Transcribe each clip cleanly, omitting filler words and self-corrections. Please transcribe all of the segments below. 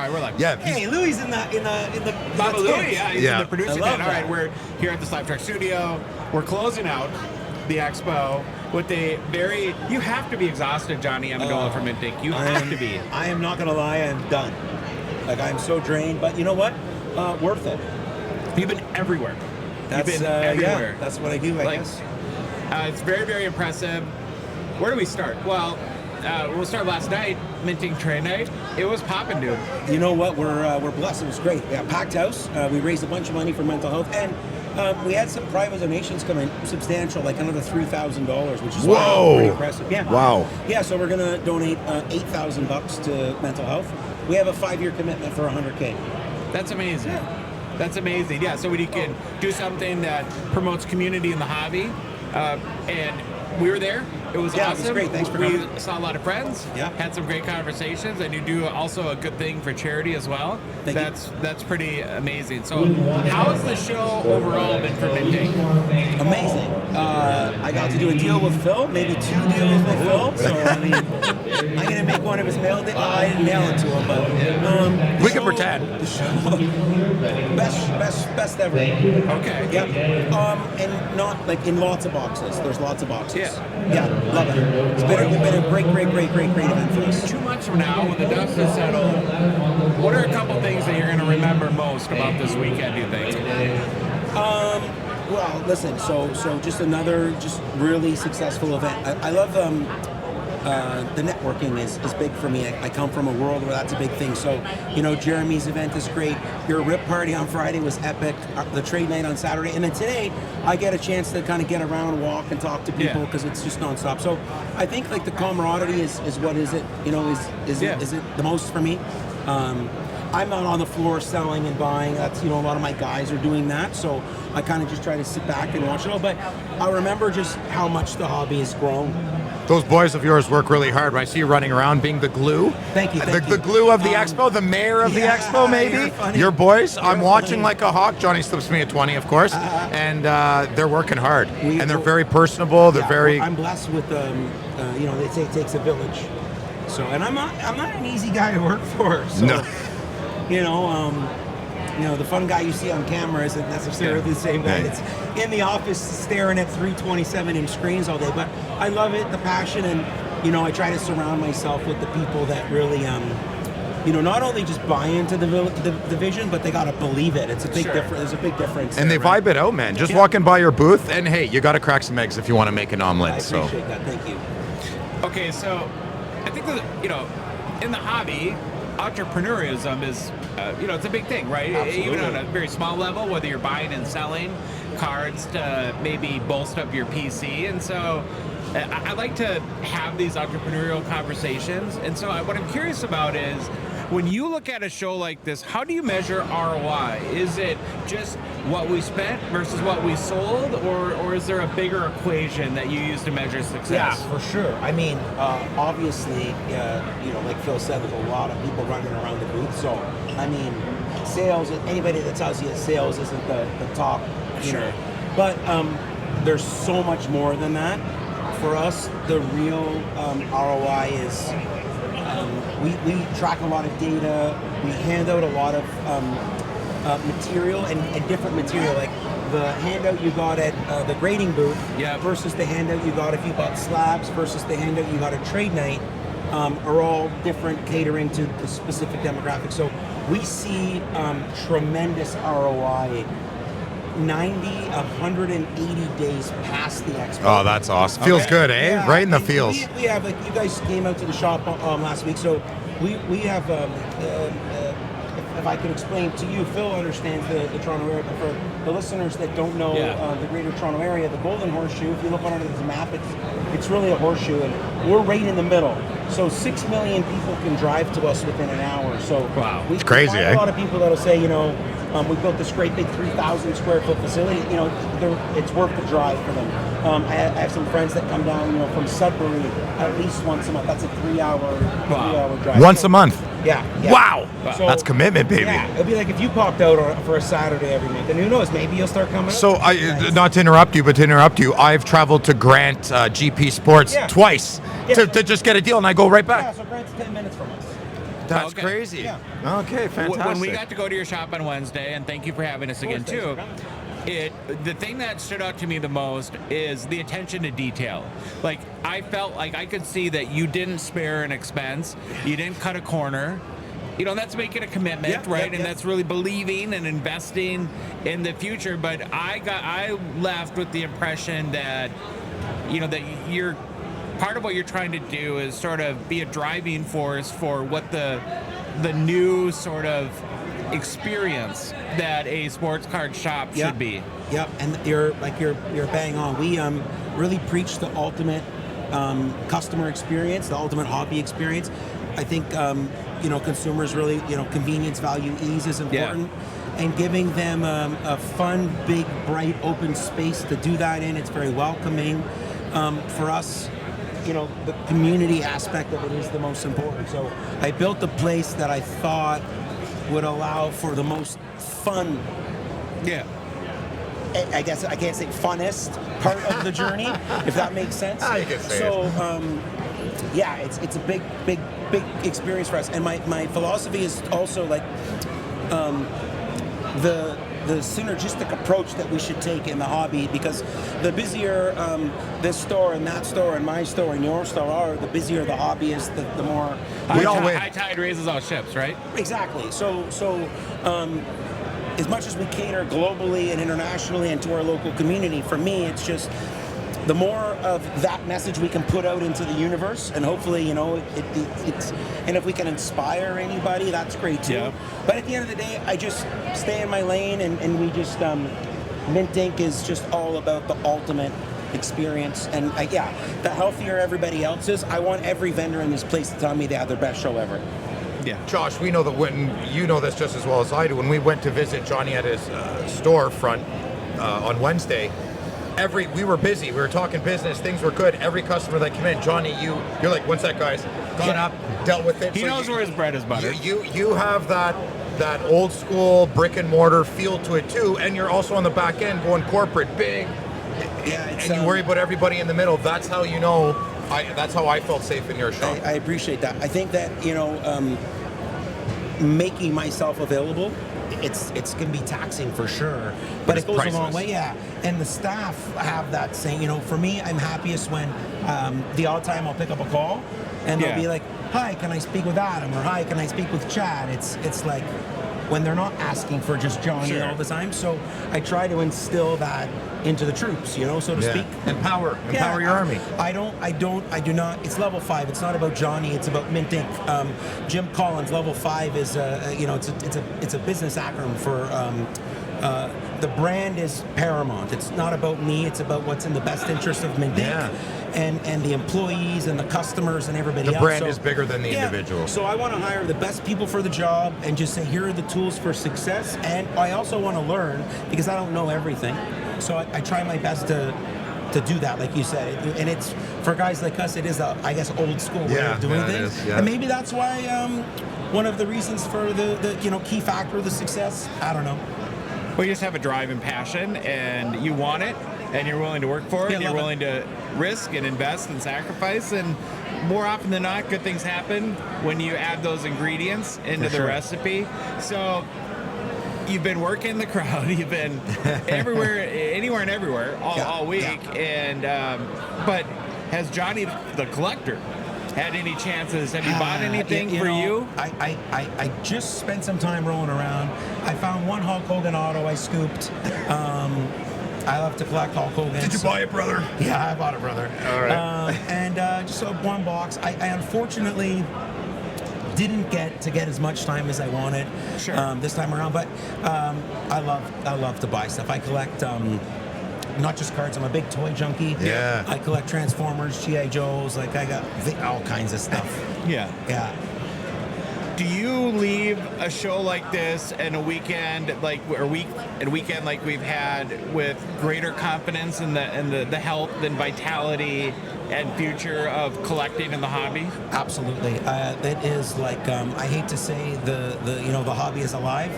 right, we're like, Yeah. Hey, Louis in the Baba Louie, tent. he's in the producing I love tent. All right, that. we're here at the Slap Track Studio. We're closing out the expo with a very. You have to be exhausted, Johnny Amendola from Mintink. You have to be. I am not gonna lie, I'm done. Like I'm so drained, but you know what? Worth it. You've been everywhere. That's You've been everywhere. Yeah, that's what I do. I guess. It's very, very impressive. Where do we start? Well, we'll start last night, Mintink Train Night. It was popping, dude. You know what? We're blessed. It was great. Yeah, packed house. We raised a bunch of money for mental health, and we had some private donations come in, substantial, like another $3,000, which is pretty impressive. Yeah. Wow. Yeah. So we're gonna donate $8,000 to mental health. We have a 5-year commitment for $100K. That's amazing. Yeah. That's amazing. Yeah. So we can do something that promotes community in the hobby, and we were there. It was awesome. It was great. Thanks for coming. We saw a lot of friends. Yeah. Had some great conversations, and you do also a good thing for charity as well. That's pretty amazing. So, how has the show overall been for Mintink? Amazing. I got to do a deal with Phil, maybe 2 deals with Phil. So I mean, I'm gonna make one of his mail. I didn't mail it to him, but we can pretend. The show, best ever. Okay. Yep. And not like in lots of boxes. There's lots of boxes. Yeah. Love it. It's been a great event for us. 2 months from now, when the dust is settled, what are a couple things that you're going to remember most about this weekend, do you think? Well, listen, so just another really successful event. I love the networking is big for me. I come from a world where that's a big thing. So, Jeremy's event is great. Your RIP party on Friday was epic. The trade night on Saturday. And then today, I get a chance to kind of get around, walk, and talk to people because it's just nonstop. So I think like the camaraderie is what is it, is it the most for me? I'm not on the floor selling and buying. That's, a lot of my guys are doing that. So I kind of just try to sit back and watch it all. But I remember just how much the hobby has grown. Those boys of yours work really hard. When I see you running around being the glue. Thank you. The glue of the expo, the mayor of the expo, maybe. Your boys. I'm watching like a hawk. Johnny slips me a 20, of course, and they're working hard. And they're very personable. They're very. I'm blessed with they say it takes a village. So, and I'm not an easy guy to work for. So, no. The fun guy you see on camera isn't necessarily the same guy that's in the office staring at 327-inch screens all day. But I love it, the passion, and I try to surround myself with the people that really, not only just buy into the vision, but they gotta believe it. It's a big difference. There's a big difference. And they vibe it out, man. Just walking by your booth, and hey, you gotta crack some eggs if you want to make an omelet. I appreciate that. Thank you. Okay, so I think that in the hobby, entrepreneurism is, it's a big thing, right? Absolutely. Even on a very small level, whether you're buying and selling cards to maybe bolster up your PC. And so I like to have these entrepreneurial conversations. And so what I'm curious about is, when you look at a show like this, how do you measure ROI? Is it just what we spent versus what we sold, or is there a bigger equation that you use to measure success? Yeah, for sure. I mean, obviously, like Phil said, there's a lot of people running around the booth. So, I mean, sales, anybody that tells you that sales isn't the top, Sure. But there's so much more than that. For us, the real ROI is we track a lot of data. We hand out a lot of material and different material, like the handout you got at the grading booth versus the handout you got if you bought slabs versus the handout you got at trade night are all different, catering to the specific demographic. So we see tremendous ROI 180 days past the expo. Oh, that's awesome. Feels good, eh? Yeah, right in the feels. We have, like, you guys came out to the shop last week, so we have, if I could explain to you, Phil understands the Toronto area, but for the listeners that don't know the greater Toronto area, the Golden Horseshoe, if you look under this map, it's really a horseshoe, and we're right in the middle. So 6 million people can drive to us within an hour. So wow. It's crazy, a lot of people that'll say, we built this great big 3,000 square foot facility. It's worth the drive for them. I have some friends that come down, from Sudbury at least once a month. That's a 3-hour drive. Once a month. Yeah. Wow. So, that's commitment, baby. Yeah, it'd be like if you popped out for a Saturday every month, and who knows, maybe you'll start coming. So, not to interrupt you, but to interrupt you, I've traveled to Grant GP Sports twice to just get a deal, and I go right back. Yeah, so Grant's 10 minutes from us. That's Okay. crazy. Yeah. Okay, fantastic. When we got to go to your shop on Wednesday, and thank you for having us again thanks too. for coming. The thing that stood out to me the most is the attention to detail. Like, I felt like I could see that you didn't spare an expense, you didn't cut a corner. You know, that's making a commitment, Yep, right? yep, And yep. that's really believing and investing in the future. But I left with the impression that, you know, that you're part of what you're trying to do is sort of be a driving force for what the new sort of experience that a sports card shop should be. Yep, and you're bang on. We really preach the ultimate customer experience, the ultimate hobby experience. I think you know, consumers really, you know, convenience, value, ease is important, and giving them a fun, big, bright, open space to do that in. It's very welcoming. For us, you know, the community aspect of it is the most important. So I built a place that I thought would allow for the most fun. Yeah. I guess I can't say funnest part of the journey, if that makes sense. You can say so, yeah, it's a big experience for us. And my philosophy is also like the synergistic approach that we should take in the hobby, because the busier this store and that store and my store and your store are, the busier the hobby is, the more We all win. High tide raises all ships, right? exactly. So as much as we cater globally and internationally and to our local community, for me, it's just the more of that message we can put out into the universe, and hopefully, you know, it's, and if we can inspire anybody, that's great too. Yeah. But at the end of the day, I just stay in my lane, and we just, Mintink is just all about the ultimate experience. And yeah, the healthier everybody else is, I want every vendor in this place to tell me they have their best show ever. Yeah. Josh, we know that when you know this just as well as I do. When we went to visit Johnny at his storefront on Wednesday, we were busy. We were talking business. Things were good. Every customer that came in, Johnny, you're like, what's that, guys? Got up, dealt with it. He knows where his bread is buttered. You have that old school brick and mortar feel to it too, and you're also on the back end going corporate, big. Yeah, it's, and you worry about everybody in the middle. That's how you know. That's how I felt safe in your shop. I appreciate that. I think that, you know, making myself available, it's going to be taxing for sure, but it goes a long way. Yeah, and the staff have that saying. You know, for me, I'm happiest when the odd time I'll pick up a call and they'll be like, "Hi, can I speak with Adam?" or "Hi, can I speak with Chad?" It's like when they're not asking for just Johnny all the time. So I try to instill that into the troops, you know, so to speak. Empower your army. I do not. It's level 5. It's not about Johnny. It's about Mintink. Jim Collins. Level 5 is, you know, it's a business acronym for. The brand is paramount. It's not about me. It's about what's in the best interest of Mintink. And the employees and the customers and everybody else. The brand is bigger than the individual. So I want to hire the best people for the job and just say, here are the tools for success. And I also want to learn, because I don't know everything. So I try my best to do that, like you said. And it's, for guys like us, it is I guess, old school way of doing things. And maybe that's why one of the reasons for the you know, key factor of the success. I don't know. Well, you just have a drive and passion, and you want it, and you're willing to work for it, and you're willing to risk and invest and sacrifice, and more often than not, good things happen when you add those ingredients into the recipe. So you've been working the crowd, you've been everywhere, anywhere and everywhere all week, and but has Johnny the collector had any chances? Have you bought anything for you? I just spent some time rolling around. I found one Hulk Hogan auto I scooped. I love to collect Hulk Hogan. Did you buy it, brother? Yeah, I bought it, brother. All right. And just one box. I unfortunately didn't get as much time as I wanted this time around, but I love to buy stuff. I collect not just cards. I'm a big toy junkie. Yeah. I collect Transformers, G.I. Joes. Like, I got all kinds of stuff. Yeah. Do you leave a show like this and a weekend like we've had with greater confidence in the health and vitality and future of collecting in the hobby? Absolutely. That is like, I hate to say the you know, the hobby is alive,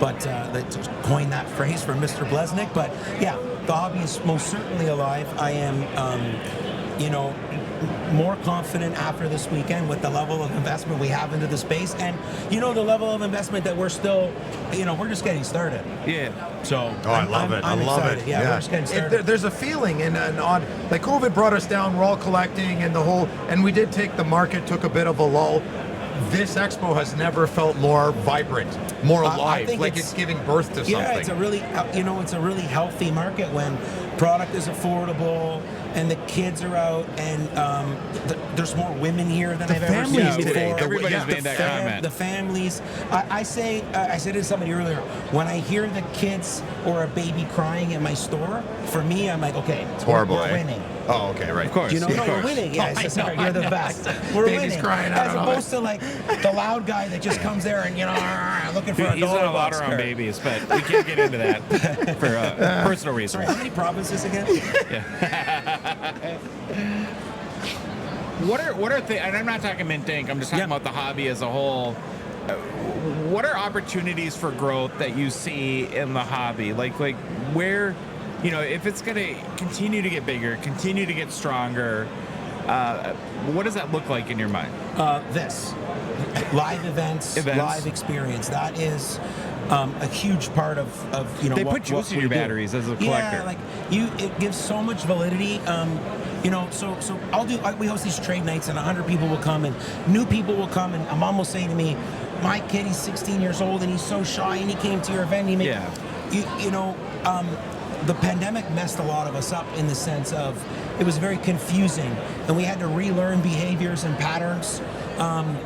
but to coin that phrase from Mr. Blesnick. But yeah, the hobby is most certainly alive. I am, you know, more confident after this weekend with the level of investment we have into the space, and the level of investment that we're still, we're just getting started. Yeah. So I love it. I'm I love excited. it. Yeah, we're just getting started. There's a feeling and an odd, like COVID brought us down. We're all collecting and we did take the market took a bit of a lull. This expo has never felt more vibrant, more alive, like it's giving birth to something. Yeah, it's a really, it's a really healthy market when product is affordable and the kids are out, and there's more women here than I've ever seen before. Today, everybody's made that comment. The families. I said to somebody earlier, when I hear the kids or a baby crying in my store, for me, I'm like, okay, it's horrible. We're winning. Oh, okay, right. Of course. We're winning. Yeah, it's sorry, you're the best. We're Baby's winning. crying. As opposed to like the loud guy that just comes there and looking for He's not allowed around babies, but we can't get into that for personal reasons. Sorry, how many provinces again? What are things? And I'm not talking Mintink. I'm just talking about the hobby as a whole. What are opportunities for growth that you see in the hobby? Like where, if it's going to continue to get bigger, continue to get stronger, what does that look like in your mind? This live events, live experience. That is a huge part of They put juice in your batteries as a collector. Yeah, it gives so much validity. So we host these trade nights, and 100 people will come, and new people will come, and mom will say to me, my kid, he's 16 years old, and he's so shy, and he came to your event, and the pandemic messed a lot of us up in the sense of it was very confusing, and we had to relearn behaviors and patterns. And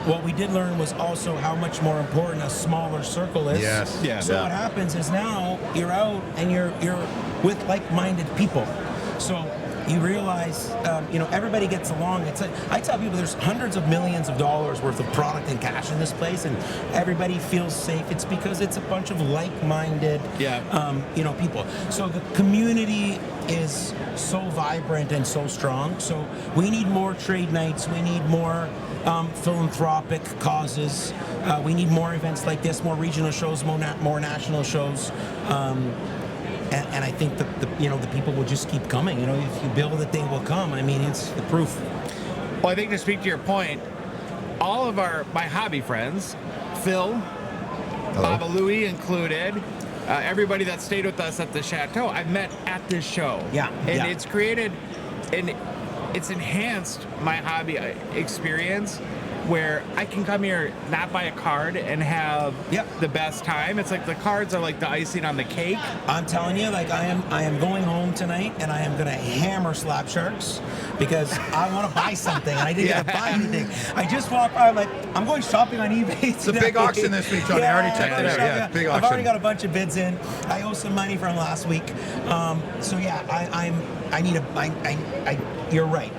what we did learn was also how much more important a smaller circle is. Yes. Yeah. So what happens is now you're out and you're with like-minded people. So you realize, everybody gets along. It's like, I tell people there's hundreds of millions of dollars worth of product and cash in this place, and everybody feels safe. It's because it's a bunch of like-minded, people. So the community is so vibrant and so strong. So we need more trade nights. We need more philanthropic causes. We need more events like this, more regional shows, more national shows. And I think that the people will just keep coming. If you build it, they will come. I mean, it's the proof. Well, I think to speak to your point, all of my hobby friends, Phil, Baba Louie included, everybody that stayed with us at the Chateau, I've met at this show. Yeah. And it's created, and it's enhanced my hobby experience, where I can come here, not buy a card, and have the best time. It's like the cards are like the icing on the cake. I'm telling you, I am going home tonight, and I am gonna hammer Slap Sharks because I want to buy something, and I didn't get to buy anything. I just walked by, I'm going shopping on eBay today. It's a big auction this week, Johnny. I already checked it out. Yeah, big auction. I've already got a bunch of bids in. I owe some money from last week. You're right.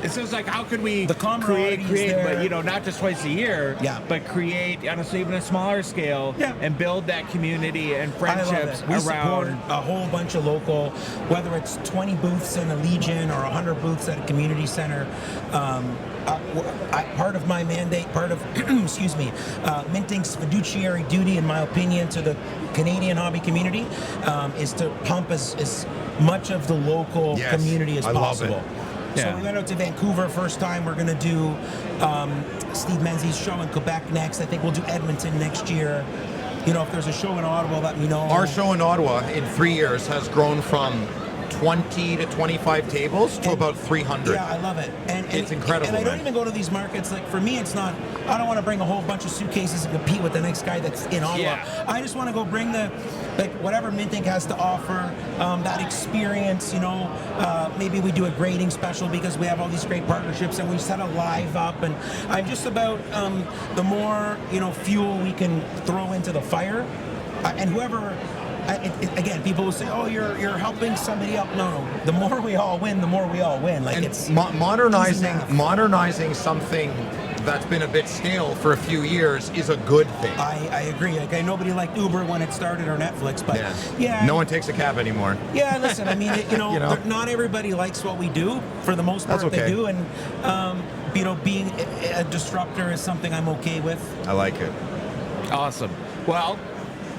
It's just like, how could we the create, there. but not just twice a year, but create on even a smaller scale, and build that community and friendships we around. Support a whole bunch of local, whether it's 20 booths in a Legion or 100 booths at a community center. Part of my mandate, Mintink's fiduciary duty, in my opinion, to the Canadian hobby community, is to pump as much of the local community as possible. Love it. So we went out to Vancouver first time. We're going to do Steve Menzies' show in Quebec next. I think we'll do Edmonton next year. If there's a show in Ottawa, let me know. Our show in Ottawa in 3 years has grown from 20 to 25 tables to about 300. Yeah, I love it. And it's incredible. And I don't even go to these markets. For me, it's not, I don't want to bring a whole bunch of suitcases and compete with the next guy that's in Ottawa. Yeah. I just want to go bring whatever Mintink has to offer, that experience, maybe we do a grading special because we have all these great partnerships, and we set a live up, and I'm just about the more, fuel we can throw into the fire, and whoever, again, people will say, "Oh, you're helping somebody up." No, the more we all win, the more we all win. It's modernizing something that's been a bit stale for a few years is a good thing. I agree. Nobody liked Uber when it started, or Netflix, but no one takes a cab anymore. Yeah, listen, I mean, not everybody likes what we do. For the most part, they do, and being a disruptor is something I'm okay with. I like it. Awesome. Well,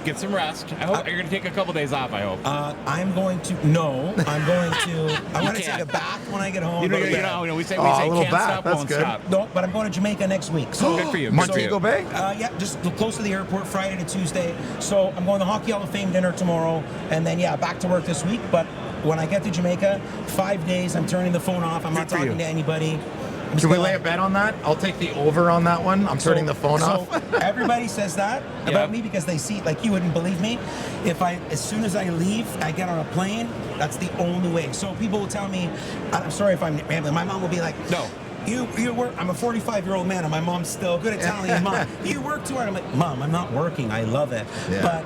get some rest. I hope you're going to take a couple days off, I hope. I'm going to. No, I'm going to. I want to take can't. a bath when I get home. You know, go to bed. we say a little can't bath, stop, that's won't good. stop. No, but I'm going to Jamaica next week. So Good for you. Montego Bay? Yeah, just close to the airport, Friday to Tuesday. So I'm going to the Hockey Hall of Fame dinner tomorrow, and then back to work this week. But when I get to Jamaica, 5 days, I'm turning the phone off. I'm not for you. talking to anybody. Can we lay a bet on that? I'll take the over on that one. I'm turning the phone off. Everybody says that about me because they see, like, you wouldn't believe me. As soon as I leave, I get on a plane, that's the only way. So people will tell me, I'm sorry if I'm rambling, my mom will be like, No. You work. I'm a 45-year-old man, and my mom's still good Italian mom. You work too hard. I'm like, Mom, I'm not working. I love it. Yeah. But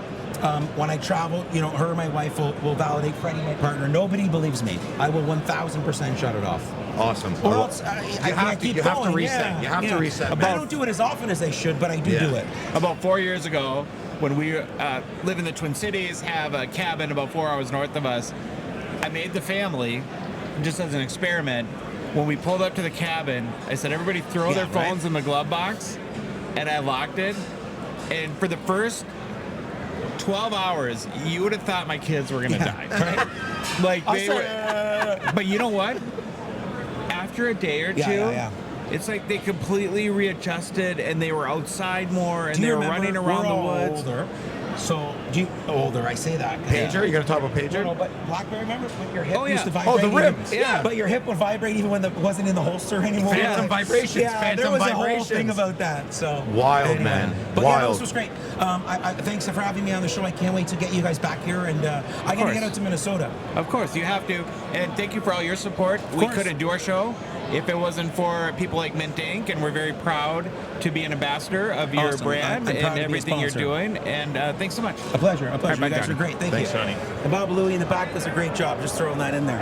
when I travel, her and my wife will validate. Freddie, my partner. Nobody believes me. I will 1,000% shut it off. Awesome. Or else I can't keep you have to going. reset. You have to reset. I don't do it as often as I should, but I do it. About 4 years ago, when we live in the Twin Cities, have a cabin about 4 hours north of us, I made the family, just as an experiment, when we pulled up to the cabin, I said, everybody throw their phones in the glove box, and I locked it. And for the first 12 hours, you would have thought my kids were going to die, right? Like, they were. But you know what? After a day or two, it's like they completely readjusted, and they were outside more, and they were running around the woods. Older. So, older, I say that. Pager? You going to talk about pager? No, but BlackBerry, remember when your hip used to Oh, vibrate? the ribs. Yeah. But your hip would vibrate even when it wasn't in the holster anymore. Phantom vibrations. Yeah, Phantom there was vibrations. a whole thing about that. So Wild, man. But Wild. this was great. Thanks for having me on the show. I can't wait to get you guys back here, and I got to get out to Minnesota. Of course, you have to. And thank you for all your support. We couldn't do our show if it wasn't for people like Mintink, and we're very proud to be an ambassador of your brand I'm proud and to be a everything you're sponsor. doing. And thanks so much. A pleasure. A pleasure. All right, You guys bye, are great. Thank Thanks, you. Johnny. And Bob Louie in the back does a great job just throwing that in there.